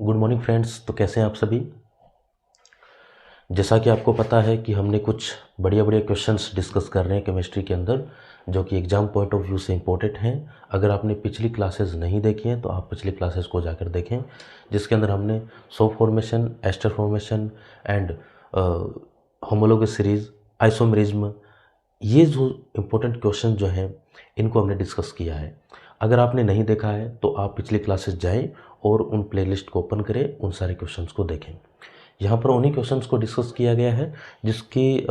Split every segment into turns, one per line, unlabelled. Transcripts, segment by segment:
Good morning friends. तो कैसे हैं आप सभी। जैसा कि आपको पता है कि हमने कुछ बढ़िया बढ़िया क्वेश्चंस डिस्कस कर रहे हैं केमिस्ट्री के अंदर, जो कि एग्ज़ाम पॉइंट ऑफ व्यू से इम्पोर्टेंट हैं। अगर आपने पिछली क्लासेस नहीं देखी हैं तो आप पिछली क्लासेस को जाकर देखें, जिसके अंदर हमने soap formation, ester formation and homologous series, isomerism, ये जो इम्पोर्टेंट क्वेश्चन जो हैं इनको हमने डिस्कस किया है। अगर आपने नहीं देखा है तो आप पिछली क्लासेस जाएं और उन प्लेलिस्ट को ओपन करें, उन सारे क्वेश्चंस को देखें। यहाँ पर उन्हीं क्वेश्चंस को डिस्कस किया गया है जिसके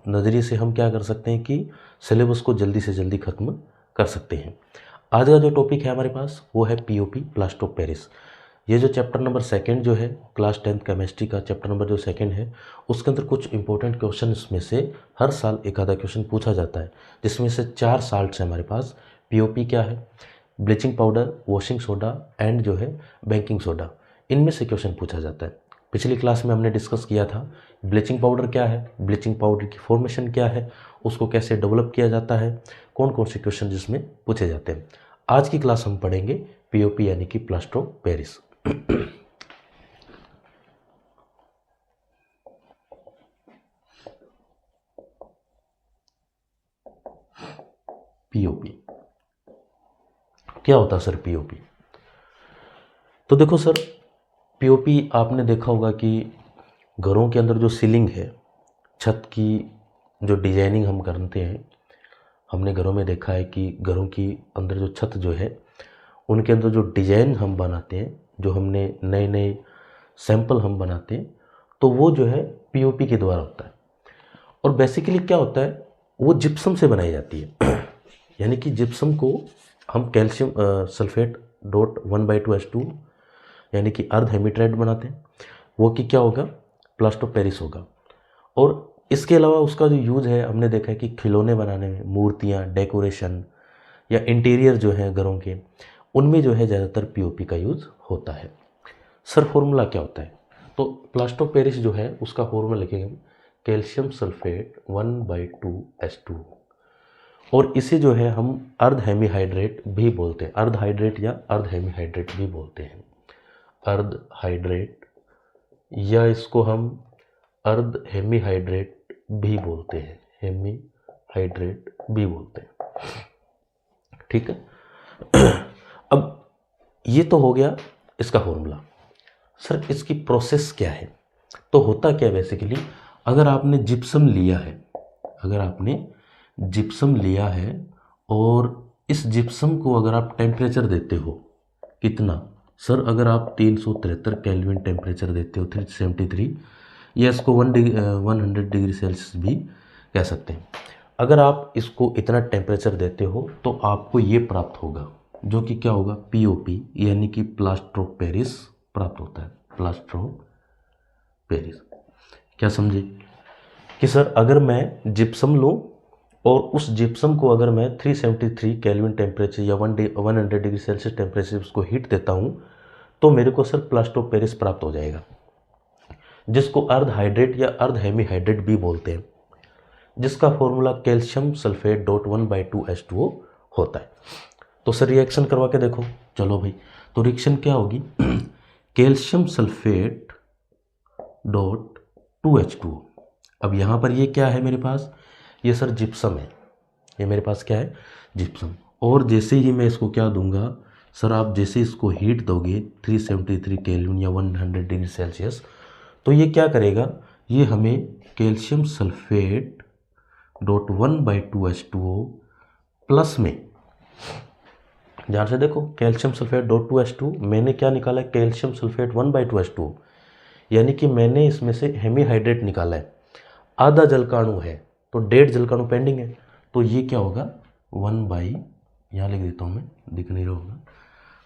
नज़रिए से हम क्या कर सकते हैं कि सिलेबस को जल्दी से जल्दी ख़त्म कर सकते हैं। आज का जो टॉपिक है हमारे पास वो है पीओपी, प्लास्टर ऑफ पेरिस। ये जो चैप्टर नंबर 2 जो है क्लास 10th केमिस्ट्री का चैप्टर नंबर जो 2 है, उसके अंदर कुछ इंपॉर्टेंट क्वेश्चन इसमें से हर साल एक आधा क्वेश्चन पूछा जाता है, जिसमें से 4 साल्ट्स हैं हमारे पास। पीओपी क्या है, bleaching powder, washing soda and जो है बेकिंग सोडा, इनमें से क्वेश्चन पूछा जाता है। पिछली क्लास में हमने डिस्कस किया था ब्लीचिंग पाउडर क्या है, ब्लीचिंग पाउडर की फॉर्मेशन क्या है, उसको कैसे डेवलप किया जाता है, कौन कौन से क्वेश्चन जिसमें पूछे जाते हैं। आज की क्लास हम पढ़ेंगे पीओपी यानी कि प्लास्टर ऑफ पेरिस। पीओपी क्या होता है सर पीओपी? तो देखो सर, पीओपी आपने देखा होगा कि घरों के अंदर जो सीलिंग है, छत की जो डिजाइनिंग हम करते हैं, हमने घरों में देखा है कि घरों की अंदर जो छत जो है उनके अंदर जो डिजाइन हम बनाते हैं, जो हमने नए नए सैंपल हम बनाते हैं, तो वो जो है पीओपी के द्वारा होता है। और बेसिकली क्या होता है, वो जिप्सम से बनाई जाती है। यानी कि जिप्सम को हम कैल्शियम सल्फेट डॉट 1/2H2 यानी कि अर्ध हेमीट्राइड बनाते हैं, वो कि क्या होगा, प्लास्टर ऑफ पेरिस होगा। और इसके अलावा उसका जो यूज़ है हमने देखा है कि खिलौने बनाने में, मूर्तियाँ, डेकोरेशन या इंटीरियर जो है घरों के, उनमें जो है ज़्यादातर पीओपी का यूज़ होता है। सर फॉर्मूला क्या होता है? तो प्लास्टर ऑफ पेरिस जो है उसका फॉर्मूला लिखेंगे हम कैल्शियम सल्फेट 1/2H2, और इसे जो है हम अर्ध हेमीहाइड्रेट भी बोलते हैं। अर्ध हाइड्रेट या अर्ध हेमीहाइड्रेट भी बोलते हैं। अर्ध हाइड्रेट या इसको हम अर्ध हेमीहाइड्रेट भी बोलते हैं, हेमीहाइड्रेट भी बोलते हैं। ठीक है। अब ये तो हो गया इसका फॉर्मूला। सर इसकी प्रोसेस क्या है? तो होता क्या है बेसिकली, अगर आपने जिप्सम लिया है, अगर आपने जिप्सम लिया है और इस जिप्सम को अगर आप टेम्परेचर देते हो, कितना सर, अगर आप 373 केल्विन टेम्परेचर देते हो, 373, या इसको 100 डिग्री सेल्सियस भी कह सकते हैं। अगर आप इसको इतना टेम्परेचर देते हो तो आपको ये प्राप्त होगा, जो कि क्या होगा, पीओपी यानी कि प्लास्टर ऑफ पेरिस प्राप्त होता है। प्लास्टर ऑफ पेरिस क्या समझे कि सर अगर मैं जिप्सम लूँ और उस जिप्सम को अगर मैं 373 केल्विन टेम्परेचर या 100 डिग्री सेल्सियस टेम्परेचर उसको हीट देता हूँ, तो मेरे को सर प्लास्टर ऑफ पेरिस प्राप्त हो जाएगा, जिसको अर्ध हाइड्रेट या अर्ध हेमीहाइड्रेट भी बोलते हैं, जिसका formula calcium sulphate dot 1/2H2O होता है। तो सर रिएक्शन करवा के देखो, चलो भाई। तो रिएक्शन क्या होगी, कैल्शियम सल्फेट डॉट 2H2O। अब यहाँ पर ये क्या है मेरे पास, ये सर जिप्सम है, ये मेरे पास क्या है, जिप्सम। और जैसे ही मैं इसको क्या दूंगा सर, आप जैसे इसको हीट दोगे 373 केल्विन या 100 डिग्री सेल्सियस, तो ये क्या करेगा, ये हमें calcium sulphate dot 1/2H2O plus में, ध्यान से देखो, कैल्शियम सल्फेट डॉट 2H2 मैंने क्या निकाला है, कैल्शियम सल्फेट 1/2H2O, यानी कि मैंने इसमें से हेमीहाइड्रेट निकाला है। आधा जल का अणु है तो 1.5 जल का अणु पेंडिंग है, तो ये क्या होगा 1/, यहाँ लिख देता हूँ मैं, दिख नहीं रहा होगा,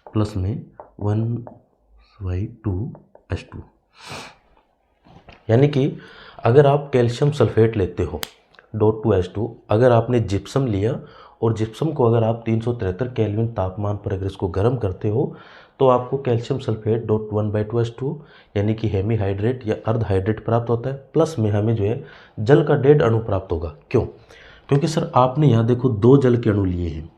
प्लस में 1/2H2। यानी कि अगर आप कैल्शियम सल्फेट लेते हो डॉट 2H2, अगर आपने जिप्सम लिया और जिप्सम को अगर आप 373 केल्विन तापमान पर अगर इसको गर्म करते हो, तो आपको कैल्शियम सल्फेट डॉट 1/2H2 यानी कि हेमीहाइड्रेट या अर्ध हाइड्रेट प्राप्त होता है, प्लस में हमें जो है जल का 1.5 अणु प्राप्त होगा। क्यों? क्योंकि सर आपने यहाँ देखो 2 जल के अणु लिए हैं,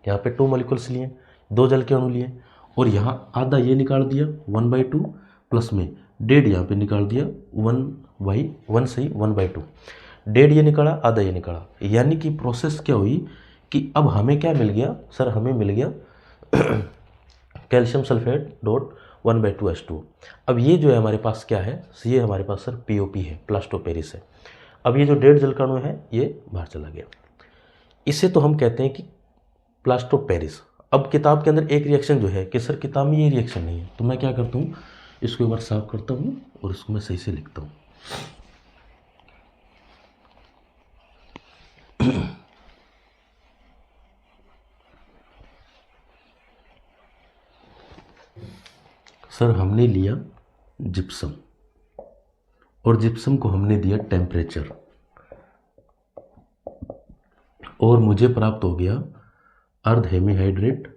यहाँ पे 2 मॉलिक्यूल्स लिए, 2 जल के अणु लिए, और यहाँ आधा ये निकाल दिया 1/2 प्लस में 1.5 यहाँ पे निकाल दिया 1/1 सही 1/2, 1.5 ये निकाला आधा ये निकाला, यानी कि प्रोसेस क्या हुई कि अब हमें क्या मिल गया सर, हमें मिल गया कैल्शियम सल्फेट डॉट 1/2H2। अब ये जो है हमारे पास क्या है, ये हमारे पास सर POP है, प्लास्टो पेरिस है। अब ये जो 1.5 जलकणु है ये बाहर चला गया, इसे तो हम कहते हैं कि प्लास्टो पेरिस। अब किताब के अंदर एक रिएक्शन जो है कि सर किताब में ये रिएक्शन नहीं है, तो मैं क्या करता हूँ, इसको एक बार साफ करता हूँ और इसको मैं सही से लिखता हूँ। सर हमने लिया जिप्सम और जिप्सम को हमने दिया टेम्परेचर और मुझे प्राप्त हो गया अर्ध हेमीहाइड्रेट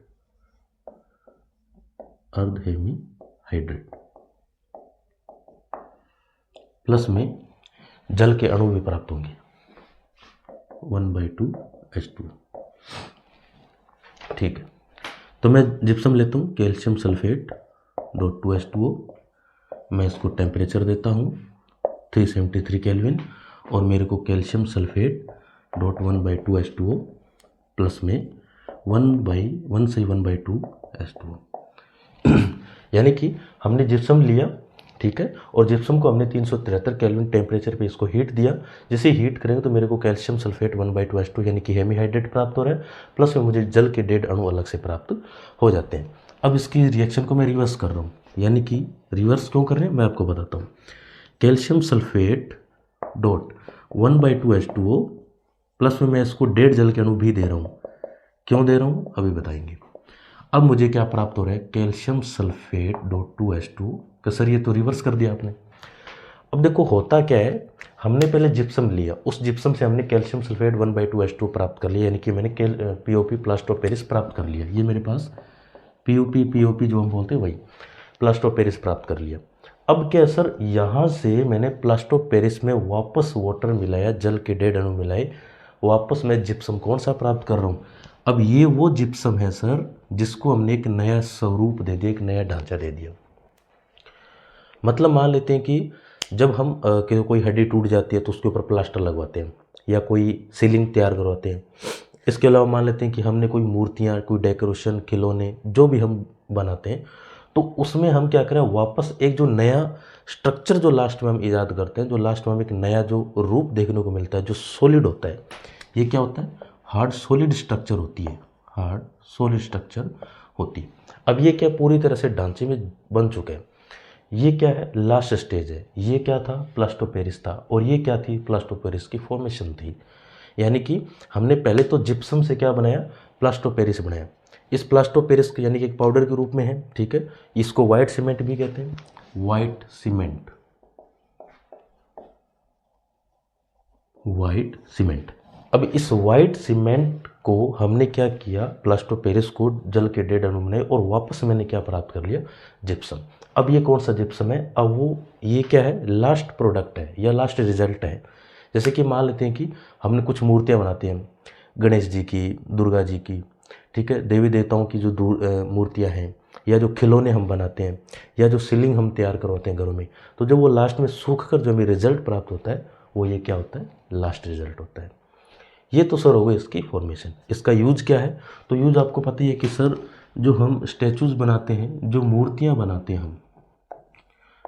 प्लस में जल के अणु भी प्राप्त होंगे 1/2H2। ठीक है, तो मैं जिप्सम लेता हूँ कैल्शियम सल्फेट डॉट 2H2O, मैं इसको टेम्परेचर देता हूँ 373 केल्विन और मेरे को calcium sulphate dot 1/2H2O plus में 1/1 से 1/2H2O यानी कि हमने जिप्सम लिया, ठीक है, और जिप्सम को हमने 373 केल्विन टेम्परेचर पे इसको हीट दिया। जैसे हीट करेंगे तो मेरे को कैल्शियम सल्फेट 1/2H2 यानी कि हेमीहाइड्रेट प्राप्त हो रहा है, प्लस में मुझे जल के 1.5 अणु अलग से प्राप्त हो जाते हैं। अब इसकी रिएक्शन को मैं रिवर्स कर रहा हूँ, यानी कि रिवर्स क्यों कर रहे हैं मैं आपको बताता हूँ। Calcium sulphate dot 1/2H2O plus में मैं इसको 1.5 जल के अणु भी दे रहा हूँ, क्यों दे रहा हूँ अभी बताएंगे। अब मुझे क्या प्राप्त हो रहा है, कैल्शियम सल्फेट डॉट 2H2। तो सर ये तो रिवर्स कर दिया आपने। अब देखो होता क्या है, हमने पहले जिप्सम लिया, उस जिप्सम से हमने कैल्शियम सल्फेट 1/2H2 प्राप्त कर लिया, यानी कि मैंने POP प्लास्टो पेरिस प्राप्त कर लिया। ये मेरे पास POP जो हम बोलते हैं वही प्लास्टो पेरिस प्राप्त कर लिया। अब क्या सर, यहाँ से मैंने प्लास्टो पेरिस में वापस वाटर मिलाया, जल के 1.5 अणु मिलाए, वापस मैं जिप्सम कौन सा प्राप्त कर रहा हूँ। अब ये वो जिप्सम है सर जिसको हमने एक नया स्वरूप दे दिया, एक नया ढांचा दे दिया। मतलब मान लेते हैं कि जब हम कोई हड्डी टूट जाती है तो उसके ऊपर प्लास्टर लगवाते हैं या कोई सीलिंग तैयार करवाते हैं। इसके अलावा मान लेते हैं कि हमने कोई मूर्तियाँ, कोई डेकोरेशन, खिलौने जो भी हम बनाते हैं, तो उसमें हम क्या करें, वापस एक जो नया स्ट्रक्चर जो लास्ट में हम ईजाद करते हैं, जो लास्ट में हम एक नया जो रूप देखने को मिलता है, जो सॉलिड होता है, ये क्या होता है, हार्ड सॉलिड स्ट्रक्चर होती है, हार्ड सॉलिड स्ट्रक्चर होती है। अब ये क्या पूरी तरह से ढांचे में बन चुके हैं। ये क्या है, लास्ट स्टेज है। ये क्या था, प्लास्टो पेरिस था, और ये क्या थी, प्लास्टो पेरिस की फॉर्मेशन थी। यानी कि हमने पहले तो जिप्सम से क्या बनाया, प्लास्टो पेरिस बनाया। इस प्लास्टो पेरिस के यानी कि एक पाउडर के रूप में है, ठीक है, इसको वाइट सीमेंट भी कहते हैं, वाइट सीमेंट, वाइट सीमेंट। अब इस वाइट सीमेंट को हमने क्या किया, प्लास्टो पेरिस को जल के 1.5 अणु बनाए और वापस मैंने क्या प्राप्त कर लिया, जिप्सम। अब ये कौन सा जिप्सम है, अब वो ये क्या है, लास्ट प्रोडक्ट है या लास्ट रिजल्ट है। जैसे कि मान लेते हैं कि हमने कुछ मूर्तियाँ बनाते हैं, गणेश जी की, दुर्गा जी की, ठीक है, देवी देवताओं की जो मूर्तियाँ हैं, या जो खिलौने हम बनाते हैं, या जो सीलिंग हम तैयार करवाते हैं घरों में, तो जब वो लास्ट में सूख कर जो हमें रिजल्ट प्राप्त होता है, वो ये क्या होता है, लास्ट रिजल्ट होता है। ये तो सर हो गई इसकी फॉर्मेशन। इसका यूज क्या है, तो यूज आपको पता ही है कि सर जो हम स्टैचूज बनाते हैं, जो मूर्तियाँ बनाते हैं, हम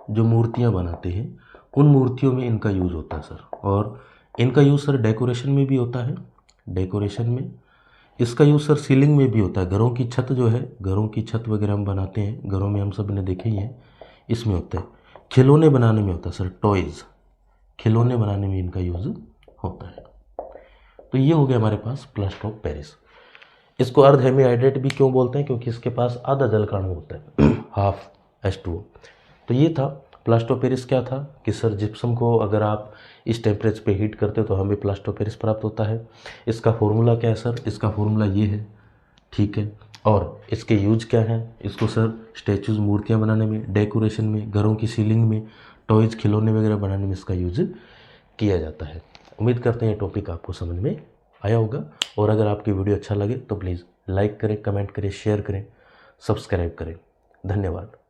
जो मूर्तियाँ बनाते हैं, उन मूर्तियों में इनका यूज होता है सर। और इनका यूज सर डेकोरेशन में भी होता है, डेकोरेशन में। इसका यूज सर सीलिंग में भी होता है, घरों की छत जो है, घरों की छत वगैरह हम बनाते हैं, घरों में हम सब ने देखे ही हैं, इसमें होता है। खिलौने बनाने में होता है सर, टॉयज़, खिलौने बनाने में इनका यूज होता है। तो ये हो गया हमारे पास प्लास्टर ऑफ पेरिस। इसको अर्ध हेमीहाइड्रेट भी क्यों बोलते हैं, क्योंकि इसके पास आधा जल का अणु होता है हाफ H2O। तो ये था प्लास्टर ऑफ पेरिस। क्या था कि सर जिप्सम को अगर आप इस टेम्परेचर पे हीट करते हो तो हमें प्लास्टर ऑफ पेरिस प्राप्त होता है। इसका फॉर्मूला क्या है सर, इसका फॉर्मूला ये है, ठीक है। और इसके यूज क्या है, इसको सर स्टैचूज, मूर्तियाँ बनाने में, डेकोरेशन में, घरों की सीलिंग में, टॉयज़, खिलौने वगैरह बनाने में इसका यूज किया जाता है। उम्मीद करते हैं ये टॉपिक आपको समझ में आया होगा। और अगर आपकी वीडियो अच्छा लगे तो प्लीज़ लाइक करें, कमेंट करें, शेयर करें, सब्सक्राइब करें। धन्यवाद।